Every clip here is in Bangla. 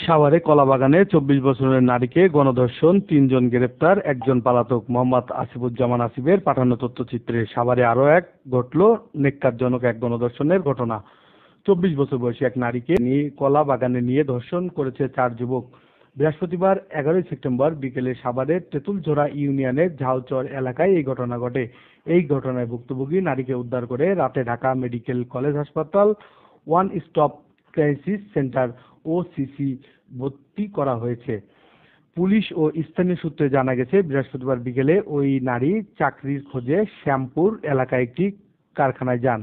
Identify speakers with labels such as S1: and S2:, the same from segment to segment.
S1: সাভারে কলাবাগানে ২৪ বছরের নারীকে গণধর্ষণ, ৩ জন গ্রেপ্তার, একজন পলাতক। মোহাম্মদ আসিফুজ্জামান আসিফের পাঠানো তথ্যচিত্রে সাভারে আরও এক ঘটল ন্যক্কারজনক এক গণধর্ষণের ঘটনা। ২৪ বছর বয়সী এক নারীকে নিয়ে কলাবাগানে নিয়ে ধর্ষণ করেছে ৪ যুবক। বৃহস্পতিবার ১১ সেপ্টেম্বর বিকেলে সাভারের তেঁতুলঝোড়া ইউনিয়নের ঝাউচর এলাকায় এই ঘটনা ঘটে। এই ঘটনায় ভুক্তভোগী নারীকে উদ্ধার করে রাতে ঢাকা মেডিকেল কলেজ হাসপাতাল one stop crisis centre OCC ভর্তি করা হয়েছে। পুলিশ ও স্থানীয় সূত্রে জানা গেছে, বৃহস্পতিবার বিকেলে ওই নারী চাকরির খোঁজে শ্যামপুর এলাকায় একটি কারখানায় যান।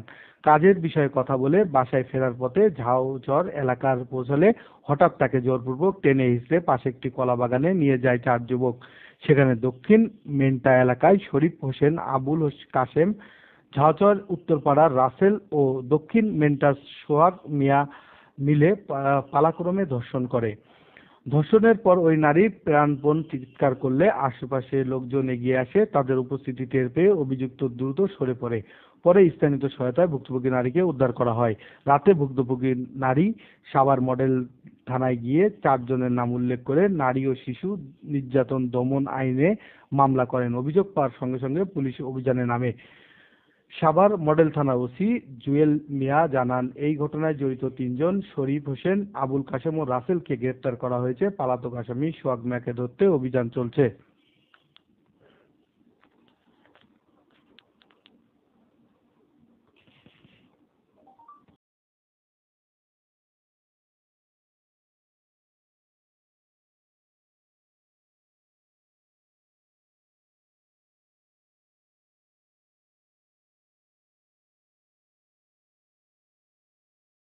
S1: কাজের বিষয়ে কথা বলে বাসায় ফেরার পথে ঝাউচর এলাকার পৌঁছালে হঠাৎ তাকে জোরপূর্বক টেনে হিঁচড়ে পাশে একটি কলাবাগানে নিয়ে যায় ৪ যুবক। সেখানে দক্ষিণ মেন্টা এলাকায় শরীফ হোসেন, আবুল কাশেম, ঝাউচর উত্তরপাড়ার রাসেল ও দক্ষিণ মেন্টার সোহাগ মিয়া মিলে পালাক্রমে ধর্ষণ করে। ধর্ষণের পর ওই নারী প্রাণপণ চিৎকার করলে আশেপাশের লোকজন এগিয়ে আসে। তাদের উপস্থিতি টের পেয়ে অভিযুক্ত দ্রুত সরে পড়ে। পরে স্থানীয়দের সহায়তায় ভুক্তভোগী নারীকে উদ্ধার করা হয়। রাতে ভুক্তভোগী নারী সাভার মডেল থানায় গিয়ে ৪ জনের নাম উল্লেখ করে নারী ও শিশু নির্যাতন দমন আইনে মামলা করেন। অভিযোগ পাওয়ার সঙ্গে সঙ্গে পুলিশ অভিযানে নামে। সাভার মডেল থানার ওসি জুয়েল মিয়া জানান, এই ঘটনায় জড়িত ৩ জন শরীফ হোসেন, আবুল কাশেম ও রাসেলকে গ্রেপ্তার করা হয়েছে। পলাতক আসামি সোহাগ মিয়াকে ধরতে অভিযান চলছে।